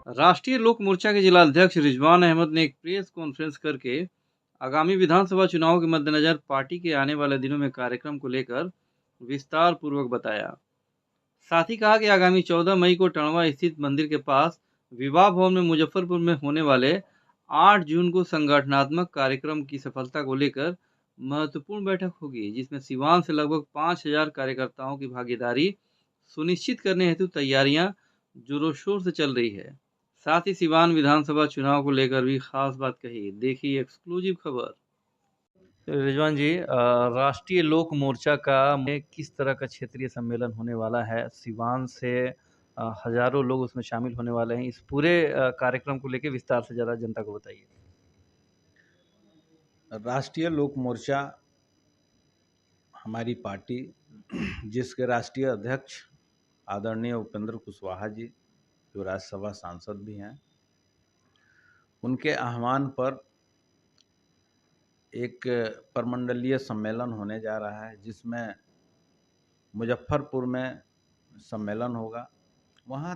राष्ट्रीय लोक मोर्चा के जिलाध्यक्ष रिजवान अहमद ने एक प्रेस कॉन्फ्रेंस करके आगामी विधानसभा चुनाव के मद्देनजर पार्टी के आने वाले दिनों में कार्यक्रम को लेकर विस्तार पूर्वक बताया। साथ ही कहा कि आगामी 14 मई को टणवा स्थित मंदिर के पास विवाह भवन में मुजफ्फरपुर में होने वाले 8 जून को संगठनात्मक कार्यक्रम की सफलता को लेकर महत्वपूर्ण बैठक होगी, जिसमें सिवान से लगभग 5,000 कार्यकर्ताओं की भागीदारी सुनिश्चित करने हेतु तैयारियां जोरों शोर से चल रही है। साथ ही सिवान विधानसभा चुनाव को लेकर भी खास बात कही। देखिए एक्सक्लूसिव खबर। रिजवान जी, राष्ट्रीय लोक मोर्चा का में किस तरह का क्षेत्रीय सम्मेलन होने वाला है? सिवान से हजारों लोग उसमें शामिल होने वाले हैं। इस पूरे कार्यक्रम को लेके विस्तार से ज़रा जनता को बताइए। राष्ट्रीय लोक मोर्चा हमारी पार्टी, जिसके राष्ट्रीय अध्यक्ष आदरणीय उपेंद्र कुशवाहा जी, जो राज्यसभा सांसद भी हैं, उनके आह्वान पर एक परमंडलीय सम्मेलन होने जा रहा है, जिसमें मुजफ्फरपुर में सम्मेलन होगा। वहाँ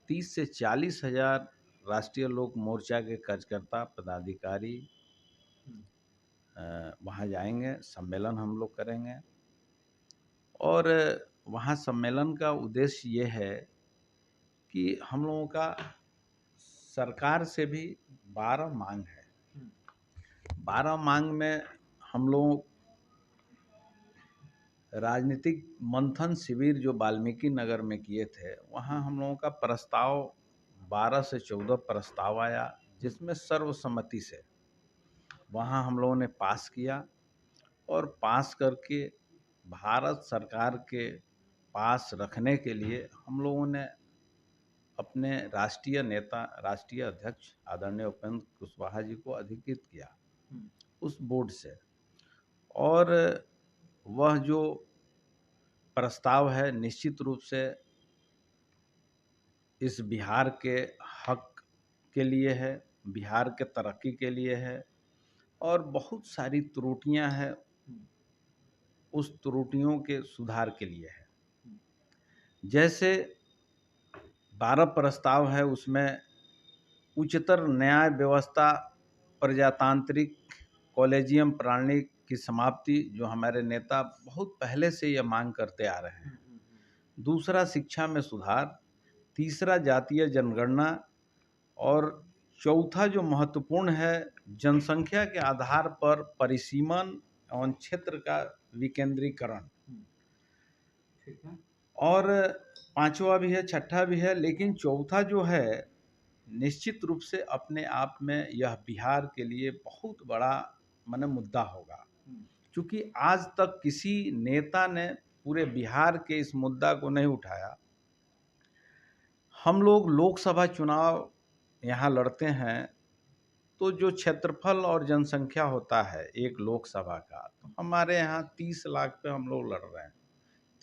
30 से 40 हज़ार राष्ट्रीय लोक मोर्चा के कार्यकर्ता पदाधिकारी वहाँ जाएंगे, सम्मेलन हम लोग करेंगे। और वहाँ सम्मेलन का उद्देश्य ये है कि हम लोगों का सरकार से भी 12 मांग है। 12 मांग में हम लोग राजनीतिक मंथन शिविर जो वाल्मीकि नगर में किए थे, वहाँ हम लोगों का प्रस्ताव 12 से 14 प्रस्ताव आया, जिसमें सर्वसम्मति से वहाँ हम लोगों ने पास किया। और पास करके भारत सरकार के पास रखने के लिए हम लोगों ने अपने राष्ट्रीय नेता, राष्ट्रीय अध्यक्ष आदरणीय उपेंद्र कुशवाहा जी को अधिकृत किया उस बोर्ड से। और वह जो प्रस्ताव है, निश्चित रूप से इस बिहार के हक के लिए है, बिहार के तरक्की के लिए है। और बहुत सारी त्रुटियां हैं, उस त्रुटियों के सुधार के लिए है। जैसे 12 प्रस्ताव है, उसमें उच्चतर न्याय व्यवस्था, प्रजातांत्रिक कॉलेजियम प्रणाली की समाप्ति, जो हमारे नेता बहुत पहले से यह मांग करते आ रहे हैं। दूसरा, शिक्षा में सुधार। तीसरा, जातीय जनगणना। और चौथा जो महत्वपूर्ण है, जनसंख्या के आधार पर परिसीमन एवं क्षेत्र का विकेंद्रीकरण। और पांचवा भी है, छठा भी है, लेकिन चौथा जो है, निश्चित रूप से अपने आप में यह बिहार के लिए बहुत बड़ा मुद्दा होगा, क्योंकि आज तक किसी नेता ने पूरे बिहार के इस मुद्दा को नहीं उठाया। हम लोग लोकसभा चुनाव यहाँ लड़ते हैं, तो जो क्षेत्रफल और जनसंख्या होता है एक लोकसभा का, तो हमारे यहाँ 30 लाख पे हम लोग लड़ रहे हैं,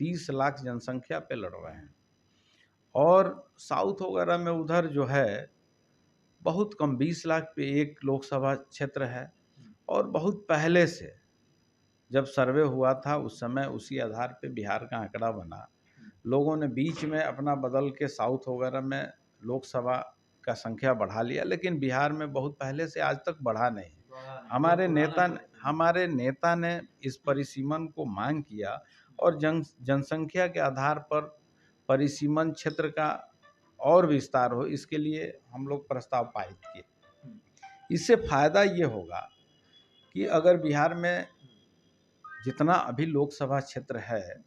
30 लाख जनसंख्या पे लड़ रहे हैं। और साउथ वगैरह में उधर जो है बहुत कम, 20 लाख पे एक लोकसभा क्षेत्र है। और बहुत पहले से जब सर्वे हुआ था, उस समय उसी आधार पे बिहार का आंकड़ा बना। लोगों ने बीच में अपना बदल के साउथ वगैरह में लोकसभा का संख्या बढ़ा लिया, लेकिन बिहार में बहुत पहले से आज तक बढ़ा नहीं। हमारे नेता ने इस परिसीमन को मांग किया, और जनसंख्या के आधार पर परिसीमन क्षेत्र का और विस्तार हो, इसके लिए हम लोग प्रस्ताव पारित किए। इससे फायदा ये होगा कि अगर बिहार में जितना अभी लोकसभा क्षेत्र है,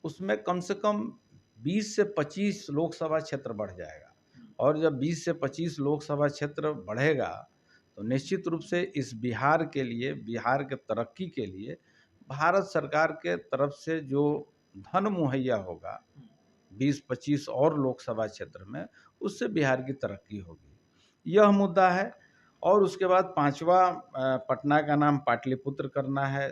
उसमें कम से कम 20 से 25 लोकसभा क्षेत्र बढ़ जाएगा। और जब 20 से 25 लोकसभा क्षेत्र बढ़ेगा, तो निश्चित रूप से इस बिहार के लिए, बिहार के तरक्की के लिए भारत सरकार के तरफ से जो धन मुहैया होगा 20-25 और लोकसभा क्षेत्र में, उससे बिहार की तरक्की होगी। यह मुद्दा है। और उसके बाद पांचवा, पटना का नाम पाटलिपुत्र करना है।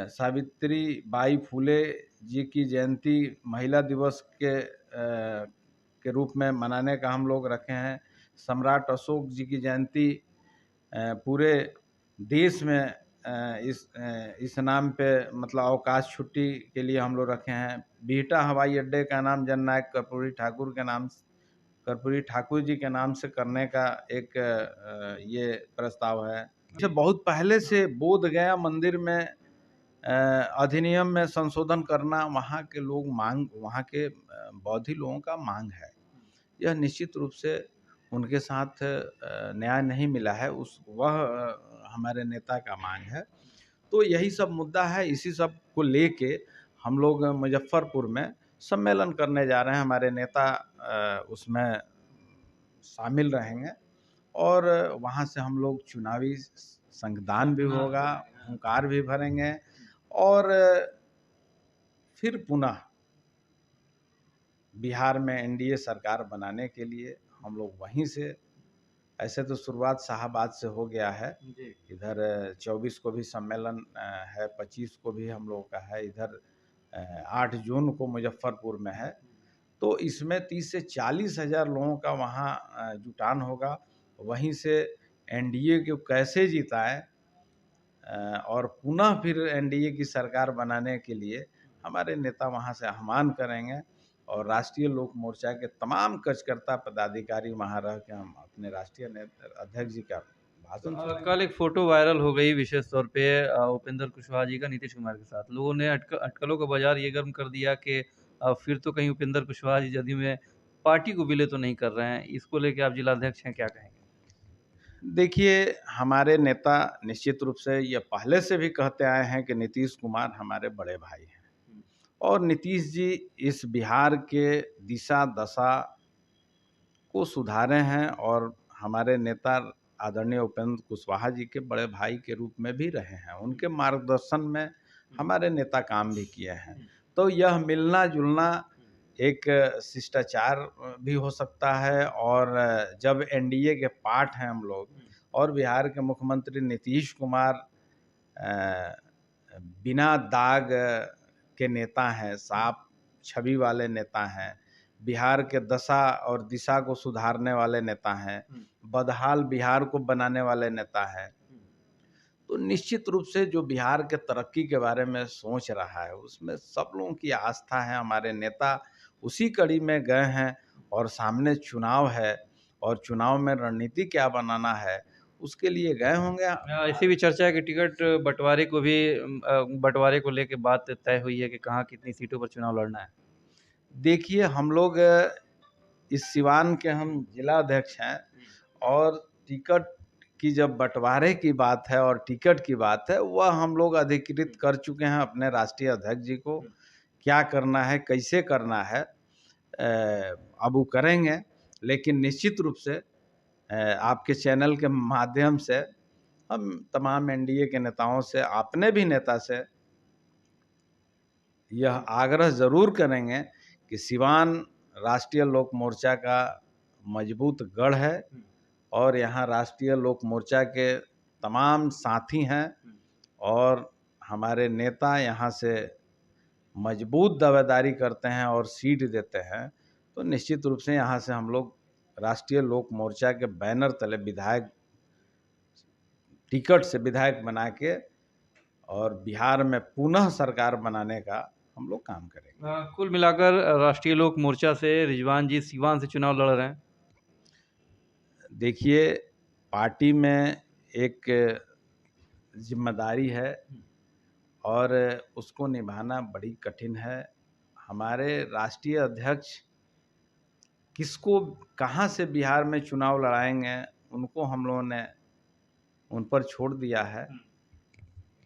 सावित्री बाई फुले जी की जयंती महिला दिवस के रूप में मनाने का हम लोग रखे हैं। सम्राट अशोक जी की जयंती पूरे देश में इस नाम पे अवकाश छुट्टी के लिए हम लोग रखे हैं। बिहटा हवाई अड्डे का नाम जननायक कर्पूरी ठाकुर के नाम कर्पूरी ठाकुर जी के नाम से करने का एक ये प्रस्ताव है। इसे बहुत पहले से बोध गया मंदिर में अधिनियम में संशोधन करना वहाँ के बौद्धी लोगों का मांग है। यह निश्चित रूप से उनके साथ न्याय नहीं मिला है, हमारे नेता का मांग है। तो यही सब मुद्दा है, इसी सब को लेके हम लोग मुजफ्फरपुर में सम्मेलन करने जा रहे हैं। हमारे नेता उसमें शामिल रहेंगे और वहाँ से हम लोग चुनावी संगदान भी होगा, हुंकार भी भरेंगे और फिर पुनः बिहार में एनडीए सरकार बनाने के लिए हम लोग वहीं से, ऐसे तो शुरुआत शाहबाद से हो गया है, इधर 24 को भी सम्मेलन है, 25 को भी हम लोगों का है, इधर 8 जून को मुजफ्फरपुर में है। तो इसमें 30 से 40 हज़ार लोगों का वहाँ जुटान होगा। वहीं से एनडीए को कैसे जिताएं और पुनः फिर एनडीए की सरकार बनाने के लिए हमारे नेता वहाँ से आह्वान करेंगे और राष्ट्रीय लोक मोर्चा के तमाम कार्यकर्ता पदाधिकारी वहाँ रह के हम अपने राष्ट्रीय अध्यक्ष जी का भाषण सुनेंगे। कल एक फोटो वायरल हो गई विशेष तौर पे उपेंद्र कुशवाहा जी का नीतीश कुमार के साथ। लोगों ने अटकलों का बाजार ये गर्म कर दिया कि फिर तो कहीं उपेंद्र कुशवाहा जी जदयू में पार्टी को विलय तो नहीं कर रहे हैं। इसको लेके आप जिलाध्यक्ष हैं, क्या कहेंगे? देखिए, हमारे नेता निश्चित रूप से ये पहले से भी कहते आए हैं कि नीतीश कुमार हमारे बड़े भाई हैं और नीतीश जी इस बिहार के दिशा दशा को सुधारे हैं और हमारे नेता आदरणीय उपेंद्र कुशवाहा जी के बड़े भाई के रूप में भी रहे हैं। उनके मार्गदर्शन में हमारे नेता काम भी किए हैं। तो यह मिलना जुलना एक शिष्टाचार भी हो सकता है और जब एनडीए के पार्ट हैं हम लोग और बिहार के मुख्यमंत्री नीतीश कुमार बिना दाग के नेता हैं, साफ छवि वाले नेता हैं, बिहार के दशा और दिशा को सुधारने वाले नेता हैं, बदहाल बिहार को बनाने वाले नेता हैं, तो निश्चित रूप से जो बिहार के तरक्की के बारे में सोच रहा है उसमें सब लोगों की आस्था है। हमारे नेता उसी कड़ी में गए हैं और सामने चुनाव है और चुनाव में रणनीति क्या बनाना है उसके लिए गए होंगे। ऐसी भी चर्चा है कि टिकट बंटवारे को लेके बात तय हुई है कि कहाँ कितनी सीटों पर चुनाव लड़ना है। देखिए, हम लोग इस सिवान के हम जिला अध्यक्ष हैं और टिकट की जब बंटवारे की बात है और टिकट की बात है वह हम लोग अधिकृत कर चुके हैं अपने राष्ट्रीय अध्यक्ष जी को। क्या करना है, कैसे करना है, अब वो करेंगे। लेकिन निश्चित रूप से आपके चैनल के माध्यम से हम तमाम एनडीए के नेताओं से, अपने भी नेता से यह आग्रह ज़रूर करेंगे कि सिवान राष्ट्रीय लोक मोर्चा का मजबूत गढ़ है और यहाँ राष्ट्रीय लोक मोर्चा के तमाम साथी हैं और हमारे नेता यहाँ से मजबूत दावेदारी करते हैं और सीट देते हैं। तो निश्चित रूप से यहाँ से हम लोग राष्ट्रीय लोक मोर्चा के बैनर तले विधायक, टिकट से विधायक बना के और बिहार में पुनः सरकार बनाने का हम लोग काम करेंगे। कुल मिलाकर राष्ट्रीय लोक मोर्चा से रिजवान जी सीवान से चुनाव लड़ रहे हैं। देखिए, पार्टी में एक जिम्मेदारी है और उसको निभाना बड़ी कठिन है। हमारे राष्ट्रीय अध्यक्ष किसको कहाँ से बिहार में चुनाव लड़ाएंगे उनको हम लोगों ने उन पर छोड़ दिया है।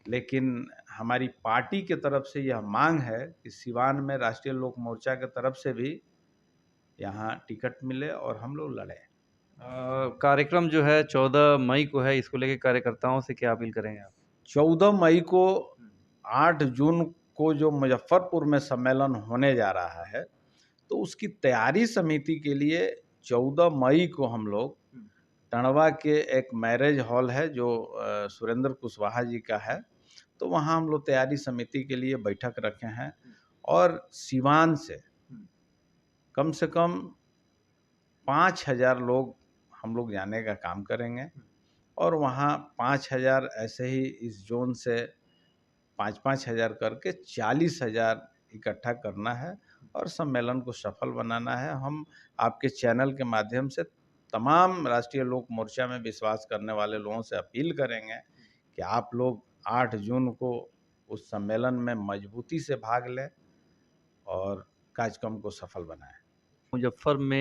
लेकिन हमारी पार्टी के तरफ से यह मांग है कि सिवान में राष्ट्रीय लोक मोर्चा के तरफ से भी यहाँ टिकट मिले और हम लोग लड़ें। कार्यक्रम जो है 14 मई को है, इसको लेके कार्यकर्ताओं से क्या अपील करेंगे आप? 14 मई को 8 जून को जो मुजफ्फरपुर में सम्मेलन होने जा रहा है तो उसकी तैयारी समिति के लिए 14 मई को हम लोग टंडवा के एक मैरिज हॉल है जो सुरेंद्र कुशवाहा जी का है, तो वहाँ हम लोग तैयारी समिति के लिए बैठक रखे हैं और सिवान से कम 5,000 लोग हम लोग जाने का काम करेंगे और वहाँ 5,000 ऐसे ही इस जोन से 5-5 हज़ार करके 40,000 इकट्ठा करना है और सम्मेलन को सफल बनाना है। हम आपके चैनल के माध्यम से तमाम राष्ट्रीय लोक मोर्चा में विश्वास करने वाले लोगों से अपील करेंगे कि आप लोग 8 जून को उस सम्मेलन में मजबूती से भाग लें और कार्यक्रम को सफल बनाएं। मुजफ्फर में